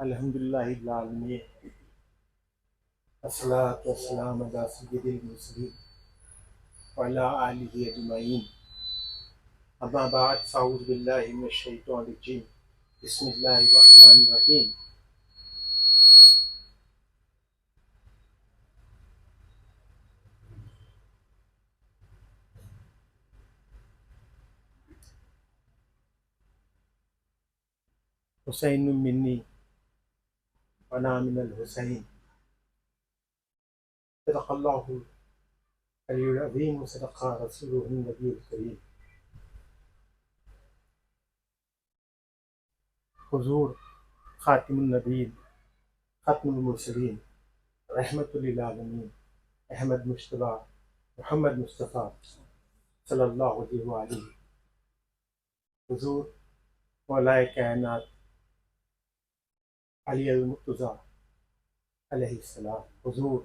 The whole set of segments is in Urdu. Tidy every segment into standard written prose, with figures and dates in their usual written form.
الحمدللہ رب العالمین، الصلاۃ والسلام علی سید المرسلین وعلی آلہ اجمعین، اما بعد فاعوذ باللہ من الشیطان الرجیم، بسم اللہ الرحمن الرحیم۔ حسین منی وانا من الحسین، صدق اللہ العلی العظیم وصدق رسولہ النبی الکریم۔ حضور خاتم النبیین، ختم المرسلین، رحمت للعالمین، احمد مجتبیٰ محمد مصطفیٰ صلی اللہ علیہ وآلہ۔ حضور مولائے کائنات علی المرتضیٰ علیہ السلام، حضور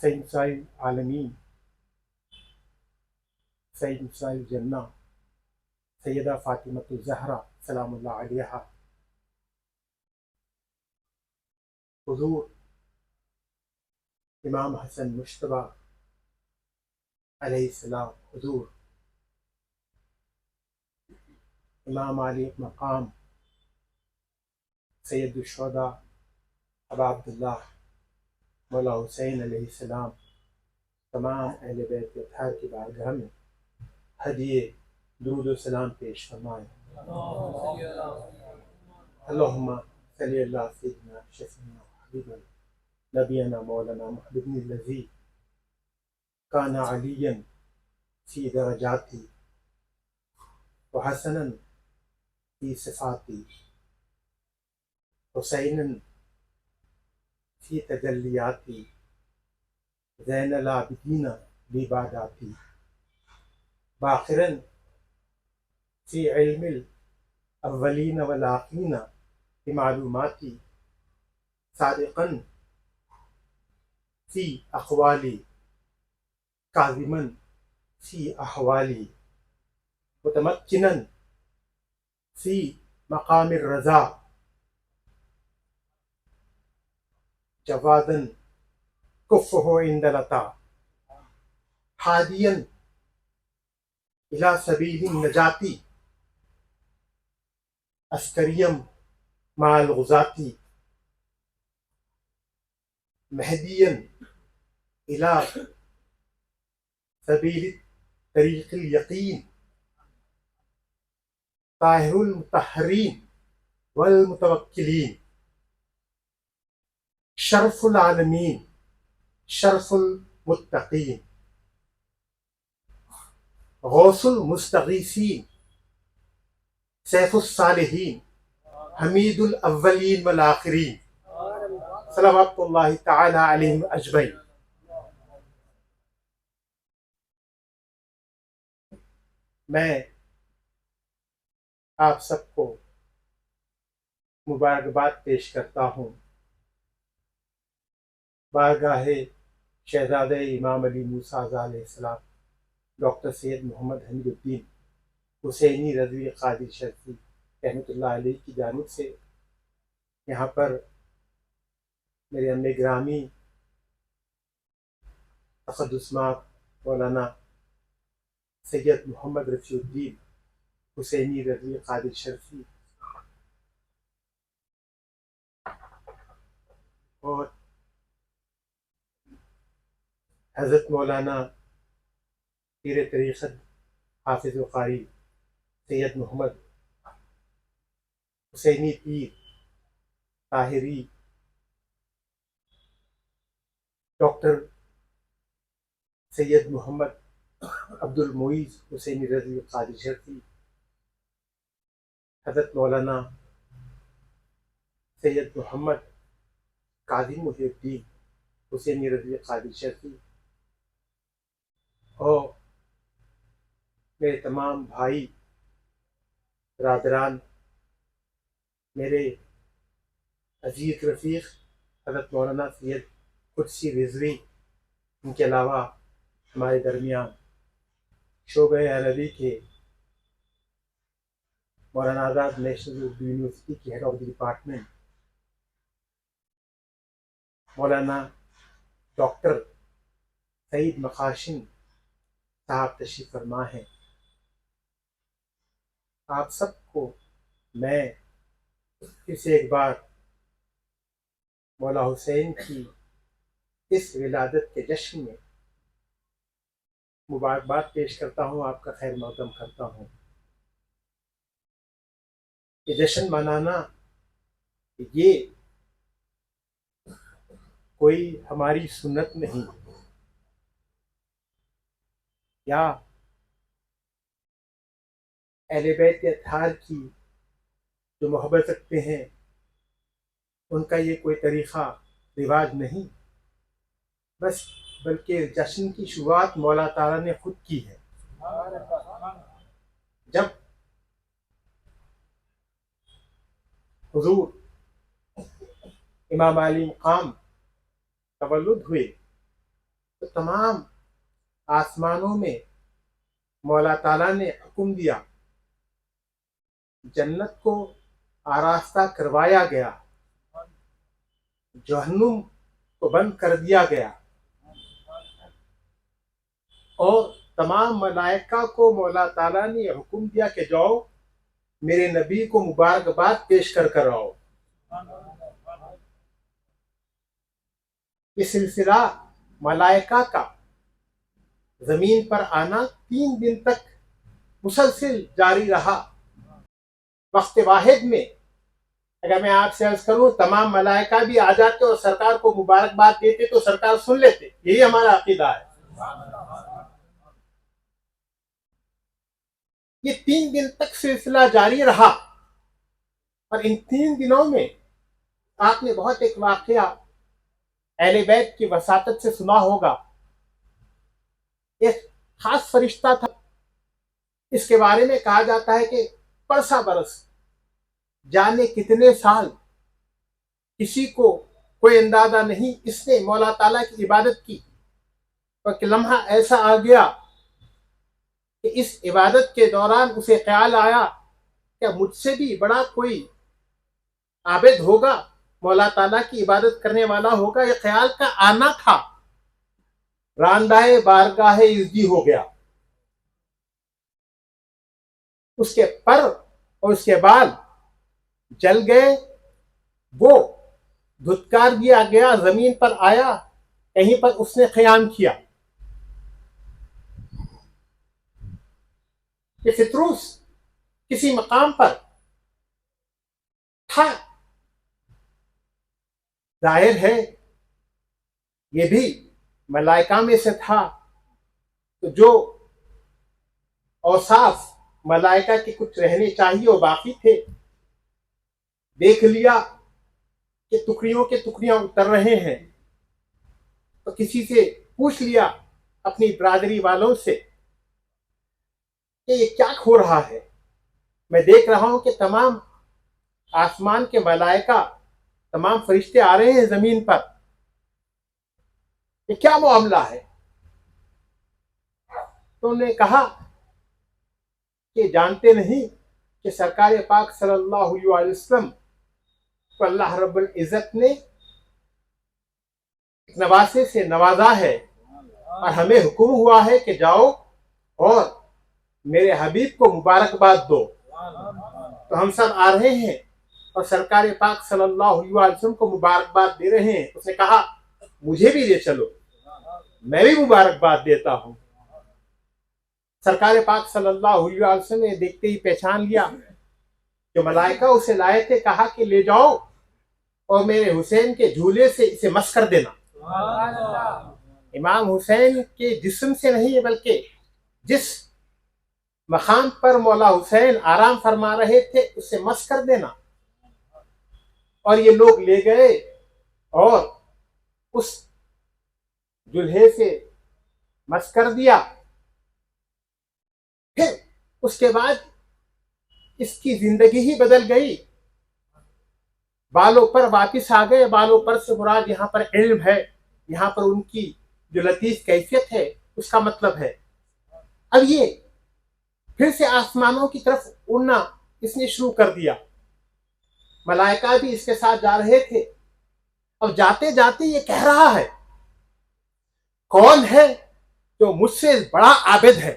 سید مسائل عالمین، سید مسائل جنہ، سیدہ فاطمۃ الزہرا سلام اللہ علیہا، حضور امام حسن مجتبیٰ علیہ السلام، حضور امام علی مقام سید الشہداء ابا عبداللہ مولا حسین علیہ السلام، تمام اہل بیت اطہار کی بارگاہ میں ہدیے درود و سلام پیش فرمائیں۔ اللہم صلی اللہ سیدنا شفیعنا حبیبنا نبینا مولانا محمد الذی کان علیا فی درجاتی وحسنا فی صفاتی حسینا فی تجلیاتی زین العابدین بعباداتی باخرا فی علم الاولین والآخرین بمعلوماتی صادقا فی اقوالی کاظما فی احوالی متمکنا فی مقام الرضا جوادا کفہ عند العطا ہادیا الی سبیل النجاة عسکریم مع الغزاة مہدیا الی سبیل طریق الیقین طاہر المطہرین والمتوکلین شرف العالمین شرف المتقین غوث المستغیثین سیف الصالحین حمید الاولین والآخرین صلوات اللہ تعالی علیہم اجمعین۔ میں آپ سب کو مبارکباد پیش کرتا ہوں بارگاہ شہزادہ امام علی موسیٰ علیہ السلام ڈاکٹر سید محمد حمید الدین حسینی رضوی قادری شرفی رحمۃ اللہ علیہ کی جانب سے یہاں پر میرے ام گرامی تقدس مآب مولانا سید محمد رفیع الدین حسینی رضوی قادری شرفی اور حضرت مولانا پیر طریقت حافظ و قاری سید محمد حسینی پیر طاہری ڈاکٹر سید محمد عبد المعیز حسینی رضوی قادری شرفی، حضرت مولانا سید محمد قاضی محی الدین حسینی رضوی قادری شرفی اور میرے تمام بھائی برادران، میرے عزیز رفیق حضرت مولانا سید قدسی رضوی، ان کے علاوہ ہمارے درمیان شعبہ عربی کے مولانا آزاد نیشنل اردو یونیورسٹی کی head of the department Maulana doctor سعید مخاشن صاحب تشریف فرما ہیں. آپ سب کو میں پھر سے ایک بار مولا حسین کی اس ولادت کے جشن میں مبارکباد پیش کرتا ہوں، آپ کا خیر مقدم کرتا ہوں. یہ جشن منانا یہ کوئی ہماری سنت نہیں، یا اہل بیت اطہار کی جو محبت رکھتے ہیں ان کا یہ کوئی طریقہ رواج نہیں، بلکہ جشن کی شروعات مولا تعالیٰ نے خود کی ہے. جب حضور امام علی مقام تولد ہوئے تو تمام آسمانوں میں مولا تعالیٰ نے حکم دیا، جنت کو آراستہ کروایا گیا، جہنم کو بند کر دیا گیا، اور تمام ملائکہ کو مولا تعالیٰ نے حکم دیا کہ جاؤ میرے نبی کو مبارکباد پیش کر آؤ. یہ سلسلہ ملائکہ کا زمین پر آنا 3 دن تک مسلسل جاری رہا. وقت واحد میں اگر میں آپ سے عرض کروں تمام ملائکہ بھی آ جاتے اور سرکار کو مبارکباد دیتے تو سرکار سن لیتے. یہی ہمارا عقیدہ ہے. یہ 3 دن تک سلسلہ جاری رہا، اور ان 3 دنوں میں آپ نے بہت ایک واقعہ اہل بیت کی وساطت سے سنا ہوگا. ایک خاص فرشتہ تھا، اس کے بارے میں کہا جاتا ہے کہ برسا برس جانے کتنے سال کسی کو کوئی اندازہ نہیں، اس نے مولا تعالیٰ کی عبادت کی، اور کہ لمحہ ایسا آ گیا کہ اس عبادت کے دوران اسے خیال آیا کہ مجھ سے بھی بڑا کوئی عابد ہوگا، مولا تعالیٰ کی عبادت کرنے والا ہوگا. یہ خیال کا آنا تھا، راندائے بارگاہ عزدی ہو گیا. اس کے پر اور اس کے بال جل گئے، وہ دھتکار دیا گیا، زمین پر آیا، کہیں پر اس نے قیام کیا. کہ فتروس کسی مقام پر تھا، ظاہر ہے یہ بھی ملائکہ میں سے تھا، تو جو اوصاف ملائکہ کے کچھ رہنے چاہیے وہ باقی تھے. دیکھ لیا کہ ٹکڑیوں کے ٹکڑیاں اتر رہے ہیں، تو کسی سے پوچھ لیا اپنی برادری والوں سے کہ یہ کیا ہو رہا ہے. میں دیکھ رہا ہوں کہ تمام آسمان کے ملائکہ، تمام فرشتے آ رہے ہیں زمین پر، یہ کیا معاملہ ہے؟ تو انہوں نے کہا کہ جانتے نہیں کہ سرکار پاک صلی اللہ علیہ وسلم کو اللہ رب العزت نے نواسے سے نوازا ہے، اور ہمیں حکم ہوا ہے کہ جاؤ اور میرے حبیب کو مبارکباد دو. تو ہم سب آ رہے ہیں اور سرکار پاک صلی اللہ علیہ وسلم کو مبارکباد دے رہے ہیں. اس نے کہا مجھے بھی لے چلو، میں بھی مبارکباد دیتا ہوں. سرکار پاک صلی اللہ علیہ وسلم نے دیکھتے ہی پہچان لیا جو ملائکہ اسے لائے تھے، کہا کہ لے جاؤ اور میرے حسین کے جھولے سے اسے مس کر دینا. امام حسین کے جسم سے نہیں بلکہ جس مقام پر مولا حسین آرام فرما رہے تھے اسے مس کر دینا. اور یہ لوگ لے گئے اور اس جلحے سے مس کر دیا. پھر اس کے بعد اس کی زندگی ہی بدل گئی، بالوں پر واپس آ گئے. بالوں پر سے مراد یہاں پر علم ہے، یہاں پر ان کی جو لطیف کیفیت ہے اس کا مطلب ہے. اب یہ پھر سے آسمانوں کی طرف اڑنا اس نے شروع کر دیا. ملائکہ بھی اس کے ساتھ جا رہے تھے. اب جاتے جاتے یہ کہہ رہا ہے کون ہے جو مجھ سے بڑا عابد ہے.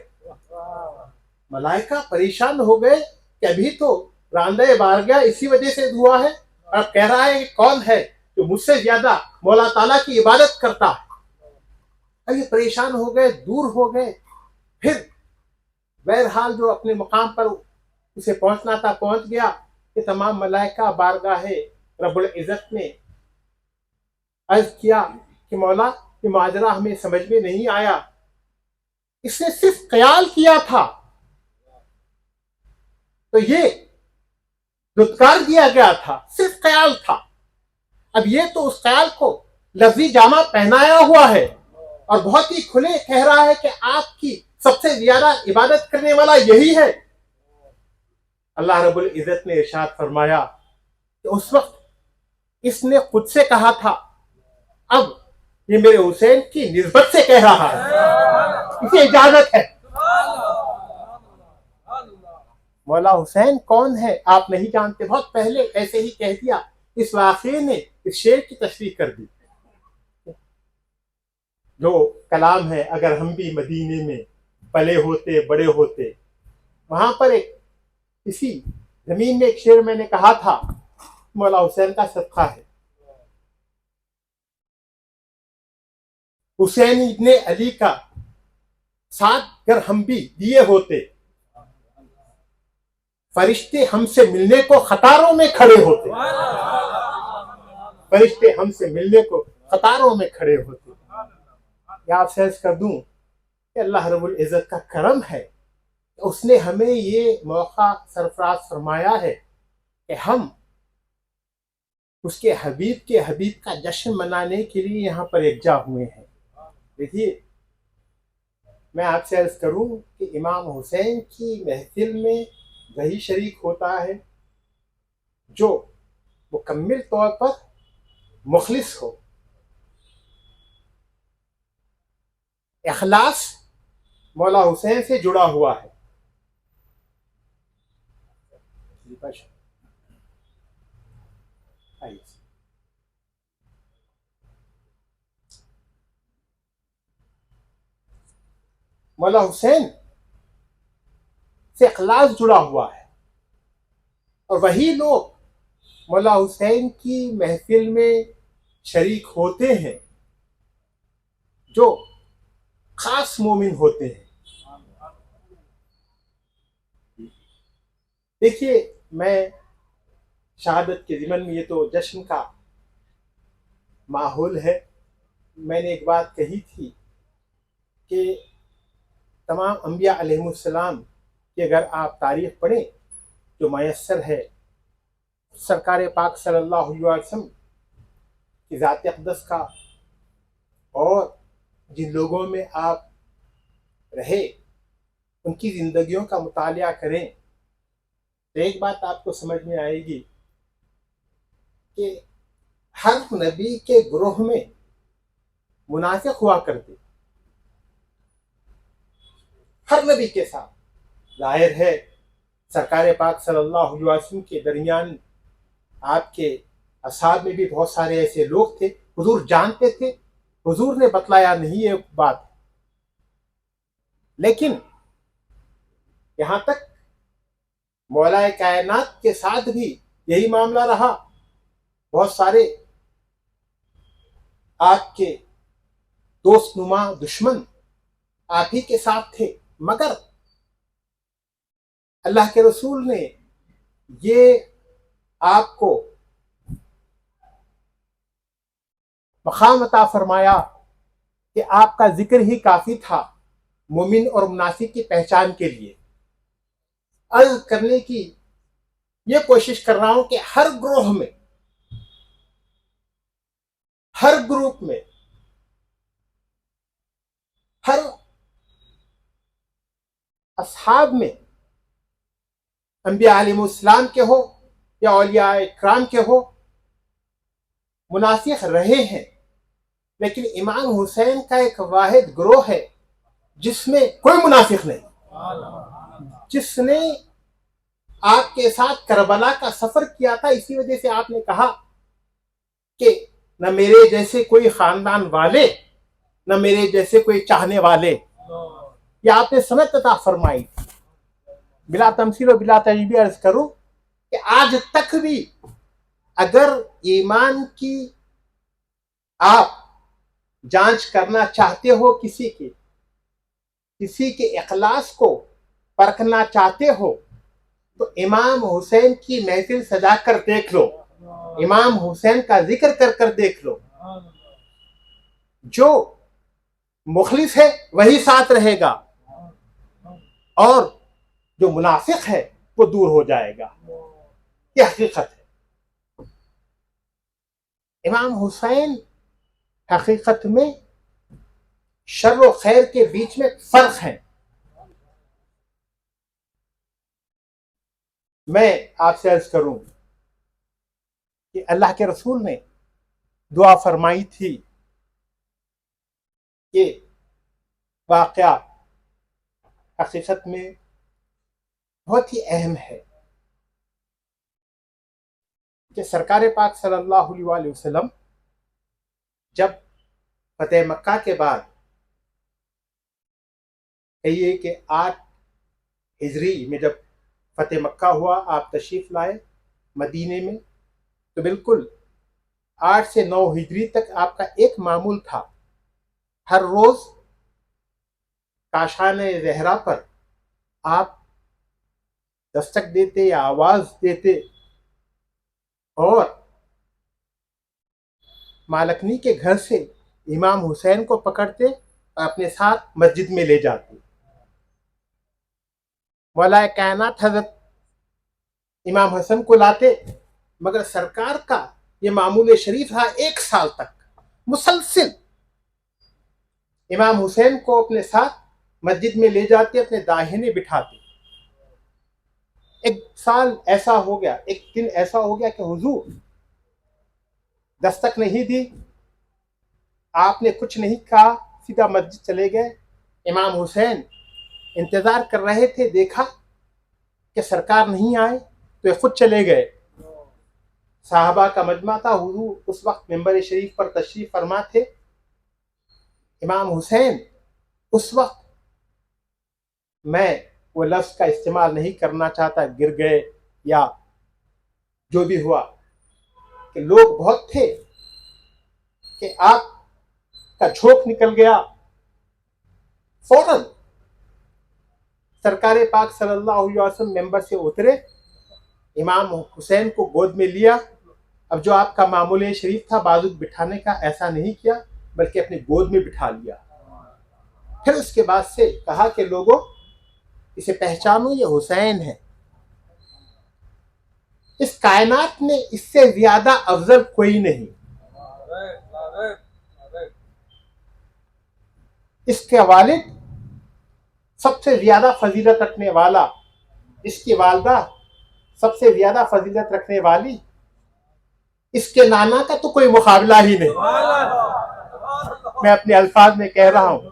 ملائکہ پریشان ہو گئے کہ ابھی تو راندہ بارگاہ اسی وجہ سے ہوا ہے اور اب کہہ رہا ہے کہ کون ہے جو مجھ سے زیادہ مولا تعالیٰ کی عبادت کرتا ہے. اب یہ پریشان ہو گئے, دور ہو گئے. پھر بہرحال جو اپنے مقام پر اسے پہنچنا تھا پہنچ گیا کہ تمام ملائکہ بارگاہ رب العزت نے عرض کیا کہ مولا یہ ماجرا ہمیں سمجھ میں نہیں آیا. اس نے صرف خیال کیا تھا تو یہ دھتکار دیا گیا تھا, صرف خیال تھا. اب یہ تو اس خیال کو لفظی جامہ پہنایا ہوا ہے اور بہت ہی کھلے کہہ رہا ہے کہ آپ کی سب سے زیادہ عبادت کرنے والا یہی ہے. اللہ رب العزت نے ارشاد فرمایا کہ اس وقت اس نے خود سے کہا تھا, اب یہ میرے حسین کی نسبت سے کہہ رہا ہے, اسے اجازت ہے. مولا حسین کون ہے آپ نہیں جانتے, بہت پہلے ایسے ہی کہہ دیا. اس واقعے نے اس شعر کی تشریح کر دی. جو کلام ہے, اگر ہم بھی مدینے میں پلے ہوتے بڑے ہوتے, وہاں پر ایک اسی زمین میں ایک شعر میں نے کہا تھا, مولا حسین کا صدقہ ہے. حسین ابن علی کا ساتھ اگر ہم بھی دیے ہوتے, فرشتے ہم سے ملنے کو قطاروں میں کھڑے ہوتے. فرشتے ہم سے ملنے کو قطاروں میں کھڑے ہوتے. یا آپ سے عرض کر دوں کہ اللہ رب العزت کا کرم ہے کہ اس نے ہمیں یہ موقع سرفراز فرمایا ہے کہ ہم اس کے حبیب کا جشن منانے کے لیے یہاں پر یکجا ہوئے ہیں. دیکھیے, میں آپ سے عرض کروں کہ امام حسین کی محفل میں وہی شریک ہوتا ہے جو مکمل طور پر مخلص ہو. اخلاص مولا حسین سے جڑا ہوا ہے. مولا حسین سے اخلاص جڑا ہوا ہے اور وہی لوگ مولا حسین کی محفل میں شریک ہوتے ہیں جو خاص مومن ہوتے ہیں. دیکھیے, میں شہادت کے ضمن میں, یہ تو جشن کا ماحول ہے, میں نے ایک بات کہی تھی کہ تمام انبیاء علیہ السلام کی اگر آپ تاریخ پڑھیں جو میسر ہے, سرکار پاک صلی اللہ علیہ وسلم کی ذات اقدس کا, اور جن لوگوں میں آپ رہے ان کی زندگیوں کا مطالعہ کریں تو ایک بات آپ کو سمجھ میں آئے گی کہ ہر نبی کے گروہ میں منافق ہوا کرتے, ہر نبی کے ساتھ. ظاہر ہے سرکار پاک صلی اللہ علیہ وسلم کے درمیان آپ کے اصحاب میں بھی بہت سارے ایسے لوگ تھے, حضور جانتے تھے, حضور نے بتلایا نہیں یہ بات. لیکن یہاں تک مولا کائنات کے ساتھ بھی یہی معاملہ رہا. بہت سارے آپ کے دوست نما دشمن آپ ہی کے ساتھ تھے, مگر اللہ کے رسول نے یہ آپ کو مقام عطا فرمایا کہ آپ کا ذکر ہی کافی تھا مومن اور منافق کی پہچان کے لیے. عرض کرنے کی یہ کوشش کر رہا ہوں کہ ہر گروہ میں, ہر گروپ میں, ہر اصحاب میں, انبیاء علیہ السلام کے ہو یا اولیاء اکرام کے ہو, منافق رہے ہیں. لیکن امام حسین کا ایک واحد گروہ ہے جس میں کوئی منافق نہیں, جس نے آپ کے ساتھ کربلا کا سفر کیا تھا، اسی وجہ سے آپ نے کہا کہ نہ میرے جیسے کوئی خاندان والے، نہ میرے جیسے کوئی چاہنے والے. یہ آپ نے سنت عطا فرمائی. بلا تمثیل و بلا تجزیہ عرض کروں کہ آج تک بھی اگر ایمان کی آپ جانچ کرنا چاہتے ہو، کسی کے اخلاص کو پرکھنا چاہتے ہو، تو امام حسین کی محفل سجا کر دیکھ لو، امام حسین کا ذکر کر کر دیکھ لو. جو مخلص ہے وہی ساتھ رہے گا، اور جو منافق ہے وہ دور ہو جائے گا. یہ حقیقت ہے. امام حسین حقیقت میں شر و خیر کے بیچ میں فرق ہے. میں آپ سے عرض کروں کہ اللہ کے رسول نے دعا فرمائی تھی کہ واقعہ حقیقت میں بہت ہی اہم ہے کہ سرکار پاک صلی اللہ علیہ وآلہ وسلم جب فتح مکہ کے بعد، کہیے کہ 8 ہجری میں جب فتح مکہ ہوا، آپ تشریف لائے مدینے میں، تو بالکل 8 سے 9 ہجری تک آپ کا ایک معمول تھا. ہر روز کاشان زہرا پر آپ دستک دیتے یا آواز دیتے اور مالکنی کے گھر سے امام حسین کو پکڑتے اور اپنے ساتھ مسجد میں لے جاتے. مولا کائنات حضرت امام حسن کو لاتے، مگر سرکار کا یہ معمول شریف رہا 1 سال تک مسلسل امام حسین کو اپنے ساتھ مسجد میں لے جاتے، اپنے داہنے بٹھاتے. ایک سال ایسا ہو گیا، ایک دن ایسا ہو گیا کہ حضور دستک نہیں دی، آپ نے کچھ نہیں کہا، سیدھا مسجد چلے گئے. امام حسین انتظار کر رہے تھے، دیکھا کہ سرکار نہیں آئے تو خود چلے گئے. صحابہ کا مجمع تھا، حضور اس وقت ممبر شریف پر تشریف فرما تھے. امام حسین اس وقت، میں وہ لفظ کا استعمال نہیں کرنا چاہتا، گر گئے یا جو بھی ہوا، کہ لوگ بہت تھے کہ آپ کا جھونک نکل گیا. فوراً سرکار پاک صلی اللہ علیہ وسلم ممبر سے اترے، امام حسین کو گود میں لیا. اب جو آپ کا معمول شریف تھا بازو بٹھانے کا، ایسا نہیں کیا بلکہ اپنی گود میں بٹھا لیا. پھر اس کے بعد سے کہا کہ لوگوں اسے پہچانو، یہ حسین ہے. اس کائنات میں اس سے زیادہ افضل کوئی نہیں. اس کے والد سب سے زیادہ فضیلت رکھنے والا، اس کی والدہ سب سے زیادہ فضیلت رکھنے والی، اس کے نانا کا تو کوئی مقابلہ ہی نہیں. میں اپنے الفاظ میں کہہ رہا ہوں.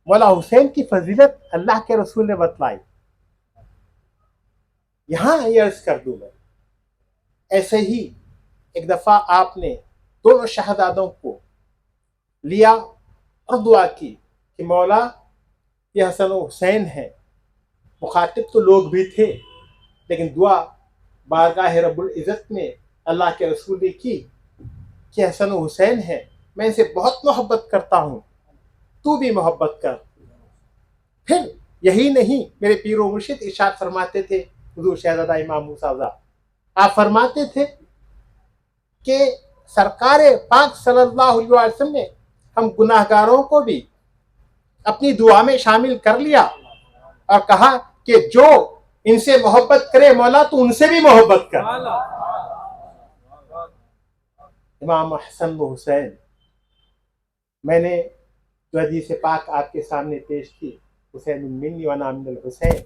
مولا حسین کی فضیلت اللہ کے رسول نے بتلائی. یہاں یہ عرض کر دوں میں، ایسے ہی ایک دفعہ آپ نے دونوں شہزادوں کو لیا اور دعا کی کہ مولا یہ حسن و حسین ہیں. مخاطب تو لوگ بھی تھے، لیکن دعا بارگاہ رب العزت میں اللہ کے رسول نے کی کہ حسن و حسین ہیں، میں ان سے بہت محبت کرتا ہوں، تو بھی محبت کر. پھر یہی نہیں، میرے پیر و مرشد ارشاد فرماتے تھے، حضور شہزادہ امام موسیٰ رضا، آپ فرماتے تھے کہ سرکار پاک صلی اللہ علیہ وسلم نے ہم گناہ گاروں کو بھی اپنی دعا میں شامل کر لیا اور کہا کہ جو ان سے محبت کرے مولا تو ان سے بھی محبت کر. امام حسن و حسین، میں نے جو حدیث پاک آپ کے سامنے پیش کی، حسین منی وانا من الحسین،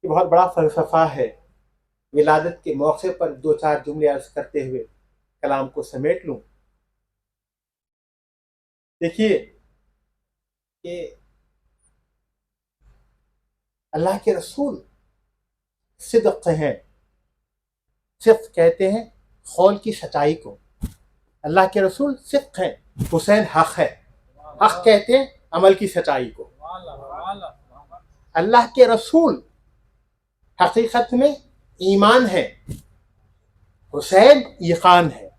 یہ بہت بڑا فلسفہ ہے. ولادت کے موقع پر 2-4 جملے عرض کرتے ہوئے کلام کو سمیٹ لوں. دیکھیے کہ اللہ کے رسول صدق ہیں. صدق کہتے ہیں قول کی سچائی کو. اللہ کے رسول صدق ہیں. حسین حق ہے. حق کہتے ہیں عمل کی سچائی کو. اللہ کے رسول حقیقت میں ایمان ہے. حسین ایقان ہے.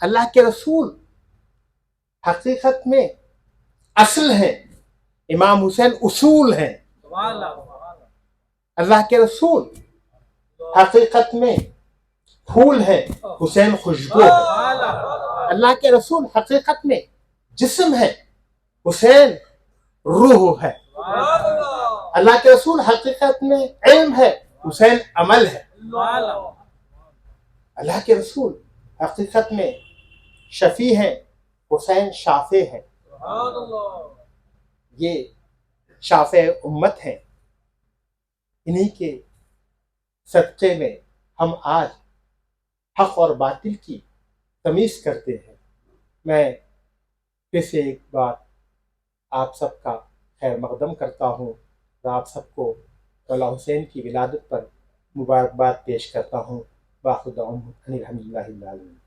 اللہ کے رسول حقیقت میں اصل ہے. امام حسین اصول ہیں. اللہ کے رسول حقیقت میں پھول ہے. حسین خوشبو ہے. اللہ کے رسول حقیقت میں جسم ہے. حسین روح ہے. اللہ کے رسول حقیقت میں علم ہے. حسین عمل ہے. اللہ کے رسول حقیقت میں شفیع ہیں. حسین شافع ہے. یہ شافع امت ہیں. انہی کے صدقے میں ہم آج حق اور باطل کی تمیز کرتے ہیں. میں پھر سے ایک بار آپ سب کا خیر مقدم کرتا ہوں اور آپ سب کو مولا حسین کی ولادت پر مبارکباد پیش کرتا ہوں. باخدا الحمد للہ.